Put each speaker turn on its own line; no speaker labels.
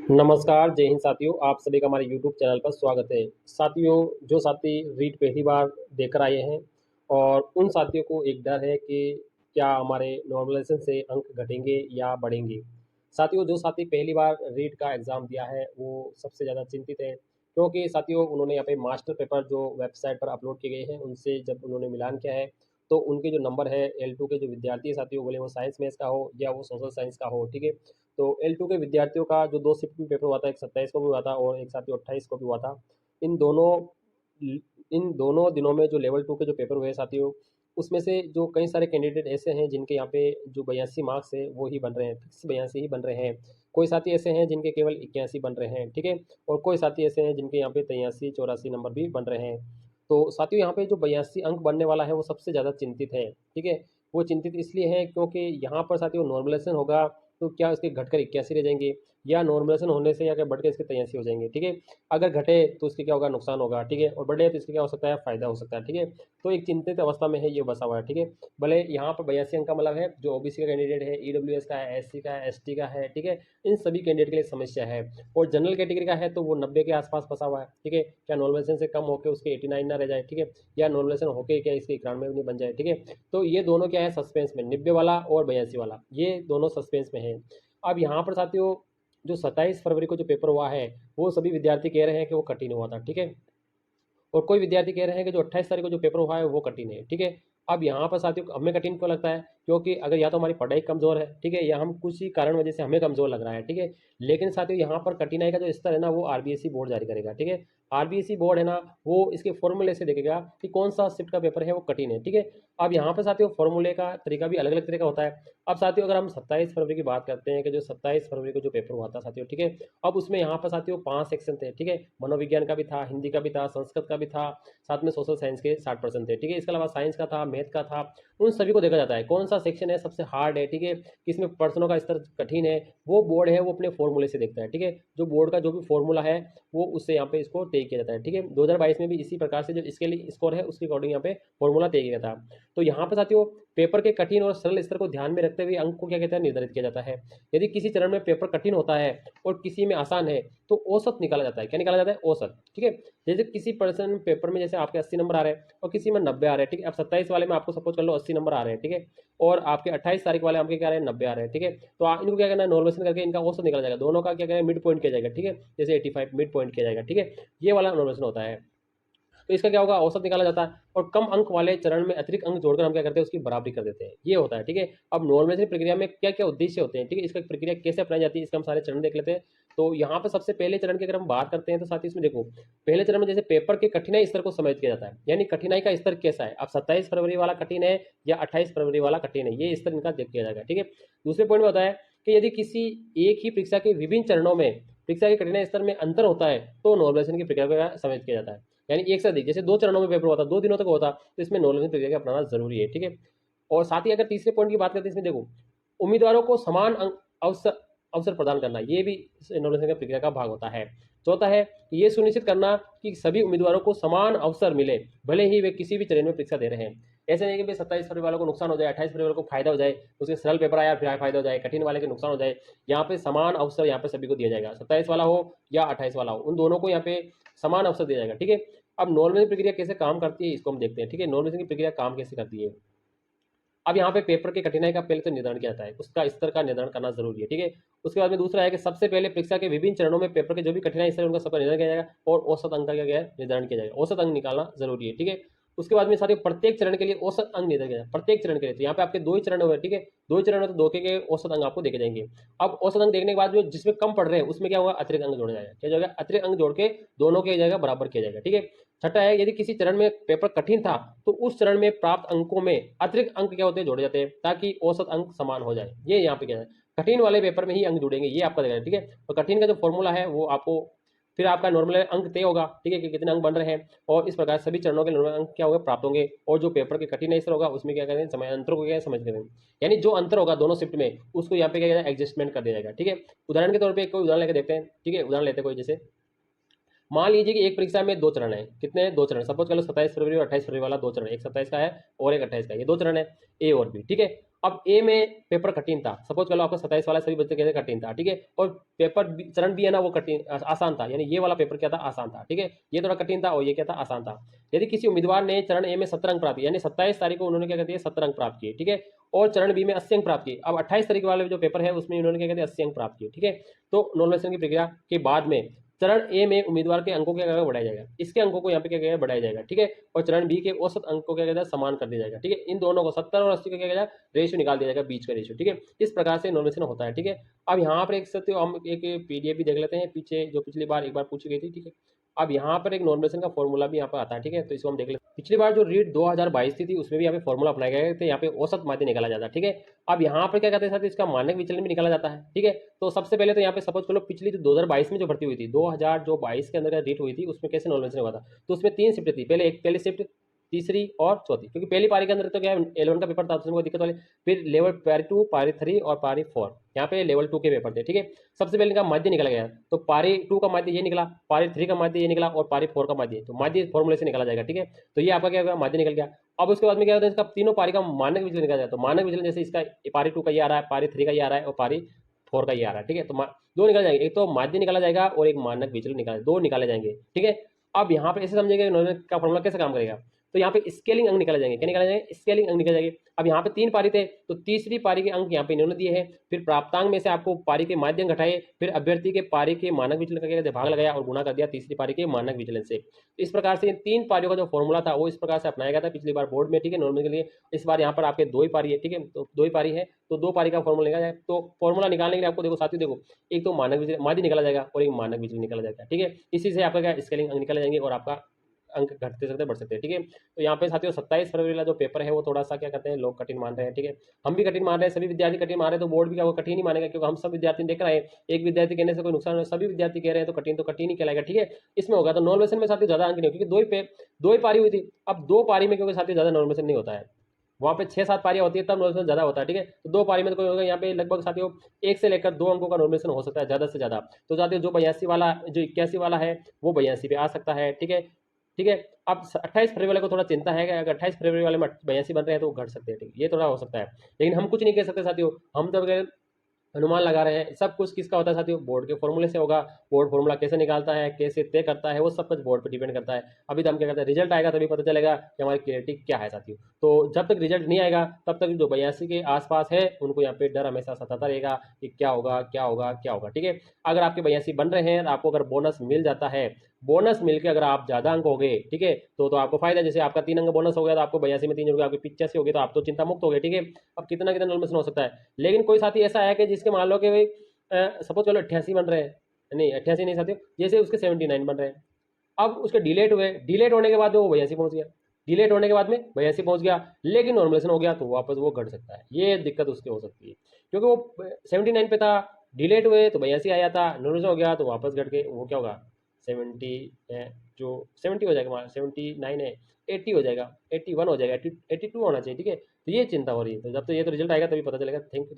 नमस्कार, जय हिंद साथियों, आप सभी का हमारे यूट्यूब चैनल पर स्वागत है। साथियों, जो साथी रीट पहली बार देखकर आए हैं और उन साथियों को एक डर है कि क्या हमारे नॉर्मलाइजेशन से अंक घटेंगे या बढ़ेंगे। साथियों, जो साथी पहली बार रीट का एग्ज़ाम दिया है, वो सबसे ज़्यादा चिंतित है क्योंकि साथियों उन्होंने यहाँ पे मास्टर पेपर जो वेबसाइट पर अपलोड किए गए हैं, उनसे जब उन्होंने मिलान किया है, तो उनके जो नंबर है L2 के जो विद्यार्थी हैं साथियों, भले वो साइंस मैथ्स का हो या वो सोशल साइंस का हो, ठीक है? तो L2 के विद्यार्थियों का जो 2 शिफ्ट में पेपर हुआ था, एक 27 को भी हुआ था और एक साथियों 28 को भी हुआ था। इन दोनों ल इन दोनों दिनों में जो लेवल 2 के जो पेपर हुए साथियों, उसमें से जो कई सारे कैंडिडेट ऐसे हैं जिनके यहाँ पे जो 82 मार्क्स है वो ही बन रहे हैं, फिक्स 82 ही बन रहे हैं। कोई साथी ऐसे हैं जिनके केवल 81 बन रहे हैं, ठीक है? और कोई साथी ऐसे हैं जिनके यहाँ पे 83-84 नंबर भी बन रहे हैं। तो साथियों यहाँ पे जो 82 अंक बनने वाला है वो सबसे ज़्यादा चिंतित है, ठीक है? वो चिंतित इसलिए है क्योंकि यहाँ पर साथियों नॉर्मलाइज़ेशन होगा तो क्या इसके घटकर 81 रह जाएँगे या नॉर्मलाइज़ेशन होने से या क्या बढ़ के इसके 83 हो जाएँगे, ठीक है? अगर घटे तो इसके क्या होगा नुकसान होगा, ठीक है? और बढ़े तो इसके क्या हो सकता है फ़ायदा हो सकता है, ठीक है? तो एक चिंतित अवस्था में है ये बसा हुआ है, ठीक है? भले यहाँ पर 82 अंक का मतलब है जो ओबीसी का कैंडिडेट है, ईडब्ल्यूएस का है, एससी का है, एसटी का है, ठीक है? इन सभी कैंडिडेट के लिए समस्या है और जनरल कैटेगरी का है तो वो 90 के आस-पास फँसा हुआ है, ठीक है? क्या नॉर्मलाइज़ेशन से कम होके उसके 89 ना रह जाए, ठीक है? या नॉर्मलाइज़ेशन होके क्या इसके 91 नहीं बन जाए, ठीक है? तो ये दोनों क्या है सस्पेंस में 90 वाला और 82 वाला, ये दोनों सस्पेंस में हैं। अब यहाँ पर साथियों जो 27 फरवरी को जो पेपर हुआ है, वो सभी विद्यार्थी कह रहे हैं कि वो कठिन हुआ था, ठीक है? और कोई विद्यार्थी कह रहे हैं कि जो 28 तारीख को जो पेपर हुआ है वो कठिन है, ठीक है? अब यहाँ पर साथियों हमें कठिन क्यों लगता है? क्योंकि अगर या तो हमारी पढ़ाई कमज़ोर है, ठीक है? या हम किसी कारण वजह से हमें कमज़ोर लग रहा है, ठीक है? लेकिन साथियों यहाँ पर कठिनाई का जो स्तर है ना वो आरबीएसई बोर्ड जारी करेगा, ठीक है? आरबीएसई बोर्ड है ना वो इसके फॉर्मूले से देखेगा कि कौन सा शिफ्ट का पेपर है वो कठिन है, ठीक है? अब यहाँ पर साथियों फॉर्मूले का तरीका भी अलग-अलग तरह का होता है। अब साथियों अगर हम 27 फरवरी की बात करते हैं कि जो 27 फरवरी को जो पेपर हुआ था साथियों, ठीक है? अब उसमें यहाँ पर साथियों 5 सेक्शन थे, ठीक है? मनोविज्ञान का भी था, हिंदी का भी था, संस्कृत का भी था, साथ में सोशल साइंस के 60% थे, ठीक है? इसके अलावा साइंस का था, मैथ का था, उन सभी को देखा जाता है कौन सा सेक्शन है सबसे हार्ड है, ठीक है? किसमें प्रश्नों का स्तर कठिन है, वो बोर्ड है वो अपने फॉर्मूले से देखता है, ठीक है? जो बोर्ड का जो भी फॉर्मूला है वो उससे यहाँ पे इसको तय किया जाता है, ठीक है? 2022 में भी इसी प्रकार से जो इसके लिए स्कोर है उसके अकॉर्डिंग यहाँ पे फॉर्मूला तय किया गया था। तो यहाँ पर साथियों पेपर के कठिन और सरल स्तर को ध्यान में रखते हुए अंक को क्या कहते हैं निर्धारित किया जाता है। यदि किसी चरण में पेपर कठिन होता है और किसी में आसान है तो औसत निकाला जाता है। क्या निकाला जाता है? औसत, ठीक है? जैसे किसी पर्सन पेपर में जैसे आपके 80 नंबर आ रहे हैं और किसी में 90 आ रहे हैं, ठीक है? अब 27 वाले में आपको सपोज कर लो 80 नंबर आ रहे हैं, ठीक है? और आपके 28 तारीख वाले आपके क्या आ रहे हैं 90 आ रहे हैं, ठीक है? तो इनको क्या करना है नॉर्मलाइजेशन करके इनका औसत निकाला जाएगा, दोनों का क्या करें मिड पॉइंट किया जाएगा, ठीक है? जैसे 85 मिड पॉइंट किया जाएगा, ठीक है? ये वाला नॉर्मलाइजेशन होता है। तो इसका क्या होगा औसत निकाला जाता है और कम अंक वाले चरण में अतिरिक्त अंक जोड़कर हम क्या करते हैं उसकी बराबरी कर देते हैं, ये होता है, ठीक है? अब नॉर्मलाइजेशन प्रक्रिया में क्या क्या उद्देश्य होते हैं, ठीक है? इसका प्रक्रिया कैसे अपनाई जाती है इसका हम सारे चरण देख लेते हैं। तो यहाँ पर सबसे पहले चरण की अगर हम बात करते हैं तो साथ ही इसमें देखो पहले चरण में जैसे पेपर के कठिनाई स्तर को समायोजित किया जाता है, यानी कठिनाई का स्तर कैसा है। अब 27 फरवरी वाला कठिन है या 28 फरवरी वाला कठिन है, ये स्तर इनका देख किया जाएगा, ठीक है? दूसरे पॉइंट में होता है कि यदि किसी एक ही परीक्षा के विभिन्न चरणों में परीक्षा के कठिनाई स्तर में अंतर होता है तो नॉर्मलाइजेशन की प्रक्रिया का समायोजित किया जाता है। यानी एक से अधिक जैसे 2 चरणों में पेपर हुआ था, 2 दिनों तक हुआ था, तो इसमें नॉर्मलाइजेशन प्रक्रिया अपनाना ज़रूरी है, ठीक है? और साथ ही अगर तीसरे पॉइंट की बात करते हैं इसमें देखो, उम्मीदवारों को समान अवसर अवसर प्रदान करना, ये भी इस नॉर्मलाइजेशन की प्रक्रिया का भाग होता है। चौथा है कि ये सुनिश्चित करना कि सभी उम्मीदवारों को समान अवसर मिले, भले ही वे किसी भी चरण में परीक्षा दे रहे हैं। ऐसे नहीं कि भाई 27 फरवरी वालों को नुकसान हो जाए, 28 फरवरी वालों को फायदा हो जाए, उसके सरल पेपर आया फिर फायदा हो जाए, कठिन वाले के नुकसान हो जाए। यहाँ पे समान अवसर यहाँ पे सभी को दिया जाएगा, 27 वाला हो या 28 वाला हो, उन दोनों को यहाँ पे समान अवसर दिया जाएगा, ठीक है? अब नॉर्मलाइजेशन प्रक्रिया कैसे काम करती है इसको हम देखते हैं, ठीक है? नॉर्मलाइजेशन की प्रक्रिया काम कैसे करती है। अब यहाँ पे पेपर की कठिनाई का पहले तो निर्धारण किया जाता है, उसका स्तर का निर्धारण करना जरूरी है, ठीक है? उसके बाद में दूसरा है कि सबसे पहले परीक्षा के विभिन्न चरणों में पेपर के जो भी कठिनाई स्तर है उनका सबका निर्धारण किया जाएगा और औसत अंक का क्या गया है निर्धारण किया जाएगा, औसत अंक निकालना जरूरी है, ठीक है? उसके बाद में साथियों प्रत्येक चरण के लिए औसत अंक निर्धारित किया जाएगा, प्रत्येक चरण के लिए। तो यहाँ पे आपके 2 ही चरण हुए, ठीक है? 2 ही चरण है तो 2 के औसत अंक आपको देखे जाएंगे। अब औसत अंक देखने के बाद जो जिसमें कम पढ़ रहे हैं उसमें क्या होगा अतिरिक्त अंक जोड़ा जाएगा, क्या जाएगा अतिरिक्त अंक जोड़ के दोनों के जाएगा बराबर किया जाएगा, ठीक है? छठा है यदि किसी चरण में पेपर कठिन था तो उस चरण में प्राप्त अंकों में अतिरिक्त अंक क्या होते हैं जोड़े जाते हैं ताकि औसत अंक समान हो जाए, ये यहाँ पे क्या है कठिन वाले पेपर में ही अंक जुड़ेंगे, ये आपका देखना है, ठीक है? और कठिन का जो फॉर्मूला है वो आपको फिर आपका नॉर्मल अंक तय होगा, ठीक है? कि कितने अंक बन रहे हैं और इस प्रकार सभी चरणों के नॉर्मल अंक क्या होगा प्राप्त होंगे और जो पेपर के कठिन स्तर होगा उसमें क्या करें समय अंतर को क्या समझ करें, यानी जो अंतर होगा दोनों शिफ्ट में उसको यहाँ पे क्या एडजस्टमेंट कर दिया जाएगा, ठीक है? उदाहरण के तौर पर कोई उदाहरण लेकर देखते हैं, ठीक है? उदाहरण लेते हैं कोई जैसे मान लीजिए कि एक परीक्षा में 2 चरण है, कितने हैं? 2 चरण, सपोज कर लो 27 फरवरी और 28 फरवरी वाला 2 चरण, एक 27 का है और एक 28 का है, ये 2 चरण है, ए और बी, ठीक है। अब ए में पेपर कठिन था, सपोज कर लो आपका 27 वाला सभी बच्चे कहते हैं कठिन था, ठीक है, और पेपर चरण बी है ना वो कठिन आसान था, यानी ये वाला पेपर क्या था? आसान था, ठीक है, ये थोड़ा कठिन था और ये क्या था? आसान था। यदि किसी उम्मीदवार ने चरण ए में 70 अंक प्राप्त किए, यानी 27 तारीख को उन्होंने क्या कहते हैं 70 अंक प्राप्त किए, ठीक है, और चरण बी में 80 अंक प्राप्त किए, अब 28 तारीख वाले जो पेपर है उसमें उन्होंने क्या कहते हैं 80 अंक प्राप्त किए, ठीक है। तो नॉर्मलाइजेशन की प्रक्रिया के बाद में चरण ए में उम्मीदवार के अंकों को क्या बढ़ाया जाएगा, इसके अंकों को यहाँ पे क्या कहेगा बढ़ाया जाएगा, ठीक है, और चरण बी के औसत अंक को क्या कहता है समान कर दिया जाएगा, ठीक है, इन दोनों को 70 और 80 का क्या कहता है रेशियो निकाल दिया जाएगा, बीच का रेशियो, ठीक है। इस प्रकार से नॉर्मलाइजेशन होता है, ठीक है। अब यहाँ पर एक सत्य हम एक पीडीएफ भी देख लेते हैं, पीछे जो पिछली बार एक बार पूछी गई थी, ठीक है। अब यहाँ पर एक नॉर्मलाइजेशन का फॉर्मूला भी यहाँ पर आता है, ठीक है, तो इसको हम देख लेते हैं। पिछली बार जो रीट 2022 थी उसमें भी यहाँ पे फॉर्मूला अपनाया गया है, यहाँ पे औसत माध्य निकाला जाता है, ठीक है। अब यहाँ पर क्या कहते हैं साथ इसका मानक विचलन भी निकाला जाता है, ठीक है। तो सबसे पहले तो यहाँ पे सपोज कर लो पिछली जो 2022 में जो भर्ती हुई थी, 2022 के अंदर रीट हुई थी उसमें कैसे नॉर्मलाइजेशन हुआ था, तो उसमें 3 शिफ्ट थी, पहली शिफ्ट, तीसरी और चौथी, क्योंकि पहली पारी के अंदर तो क्या L1 का पेपर था उसमें कोई दिक्कत वाली, फिर लेवल पारी 2, पारी 3 और पारी 4, यहाँ पे लेवल 2 के पेपर थे, ठीक है। सबसे पहले इनका माध्य निकला गया, तो पारी 2 का माध्य ये निकला, पारी 3 का माध्य ये निकला और पारी 4 का माध्य, तो माध्य फॉर्मूले से निकाला जाएगा, ठीक है। तो ये आपका क्या होगा, माध्य निकल गया। अब उसके बाद में क्या होता है इसका तीनों पारी का मानक विचलन निकाला जाए, तो मानक विचलन जैसे इसका पारी 2 का ये आ रहा है, पारी 3 का ये आ रहा है और पारी 4 का ये आ रहा है, ठीक है। तो दो निकल जाएंगे, एक तो माध्य निकाला जाएगा और एक मानक विचलन निकाला, दो निकाले जाएंगे, ठीक है। अब यहाँ पे ऐसे समझेंगे नॉर्मल का फॉर्मूला कैसे काम करेगा, तो यहाँ पे स्केलिंग अंक निकाले जाएंगे, क्या निकाले जाएंगे? स्केलिंग अंक निकाले जाएंगे। अब यहाँ पे 3 पारी थे, तो तीसरी पारी के अंक यहाँ पे इन्होंने दिए हैं, फिर प्राप्तांक में से आपको पारी के माध्य अंक घटाए, फिर अभ्यर्थी के पारी के मानक विचलन का भाग लगाया और गुणा कर दिया तीसरी पारी के मानक विचलन से। इस प्रकार से इन 3 पारियों का जो फॉर्मूला था वो इस प्रकार से अपनाया गया था पिछली बार बोर्ड में, ठीक है, नॉर्मल के लिए। इस बार यहाँ पर आपके 2 ही पारी है, ठीक है, तो 2 ही पारी है, तो 2 पारी का फॉर्मूला निकाला जाए, तो फॉर्मूला निकालने के लिए आपको देखो साथियों, देखो एक तो मानक विचलन माध्य निकाला जाएगा और एक मानक विचलन निकाला जाएगा, ठीक है। इसी से आपका क्या स्केलिंग अंक निकाले जाएंगे और आपका अंक घटते सकते बढ़ सकते हैं, ठीक है। तो यहाँ पे साथियों 27 फरवरी वाला जो पेपर है वो थोड़ा सा क्या कहते हैं लोग कठिन मान रहे हैं, ठीक है, हम भी कठिन मान रहे हैं, सभी विद्यार्थी कठिन मान रहे हैं, तो बोर्ड भी क्या वो कठिन ही मानेगा, क्योंकि हम सब विद्यार्थी देख रहे हैं, एक विद्यार्थी कहने से कोई नुकसान नहीं, सभी विद्यार्थी कह रहे हैं तो कठिन ही कहलाएगा, ठीक है। इसमें होगा तो नॉर्मलाइजेशन में साथियों ज्यादा अंक नहीं, क्योंकि दो ही पारी हुई थी, अब 2 पारी में क्योंकि साथियों ज्यादा नॉर्मलाइजेशन नहीं होता है, वहाँ पे 6-7 पारियां होती है तब नॉर्मलाइजेशन ज्यादा होता है, ठीक है। तो 2 पारी में तो कोई होगा, यहाँ पे लगभग साथियों 1 से लेकर 2 अंकों का नॉर्मलाइजेशन हो सकता है ज्यादा से ज्यादा। तो साथियों जो 82 वाला जो 81 वाला है वो 82 पे आ सकता है, ठीक है, ठीक है। अब 28 फरवरी वाले को थोड़ा चिंता है कि अगर 28 फरवरी वाले में 82 बन रहे हैं तो वो घट सकते हैं, ठीक है, ये थोड़ा हो सकता है, लेकिन हम कुछ नहीं कह सकते साथियों, हम तो अनुमान लगा रहे हैं। सब कुछ किसका होता है साथियों? बोर्ड के फॉर्मूले से होगा। बोर्ड फॉर्मूला कैसे निकालता है, कैसे तय करता है, वो सब कुछ बोर्ड पर डिपेंड करता है। अभी तो हम क्या करते हैं, रिजल्ट आएगा तभी पता चलेगा कि हमारी क्लियरिटी क्या है साथियों। तो जब तक रिजल्ट नहीं आएगा तब तक जो 82 के आसपास है उनको यहाँ पे डर हमेशा सताता रहेगा कि क्या होगा क्या होगा क्या होगा, ठीक है। अगर आपके 82 बन रहे हैं, आपको अगर बोनस मिल जाता है, बोनस मिलकर अगर आप ज्यादा अंक हो गए, ठीक है, तो आपको फायदा, जैसे आपका 3 अंक बोनस हो गया तो आपको 82 में 3 हो गया, आपकी 85 हो गई तो आप तो चिंता मुक्त हो गए, ठीक है। अब कितना कितना नॉर्मलाइजेशन हो सकता है, लेकिन कोई साथी ऐसा है कि जिसके मान लो कि भाई सपोज चलो 88 बन रहे हैं, नहीं 88 नहीं साथियों, जैसे उसके 79 बन रहे हैं, अब उसके डिलेट हुए, डिलेट होने के बाद में वो 82 पहुंच गया, डिलेट होने के बाद में 82 पहुंच गया, लेकिन नॉर्मलाइजेशन हो गया तो वापस वो घट सकता है, ये दिक्कत उसकी हो सकती है, क्योंकि वो 79 पे था, डिलेट हुए तो 82 आया था, नॉर्मलाइजेशन हो गया तो वापस घट के वो क्या होगा 70 है, जो 70 हो जाएगा, 79 है 80 हो जाएगा, 81 हो जाएगा, 82 होना चाहिए, ठीक है। तो ये चिंता हो रही है, तो जब तो ये तो रिजल्ट आएगा तभी पता चलेगा। Thank you.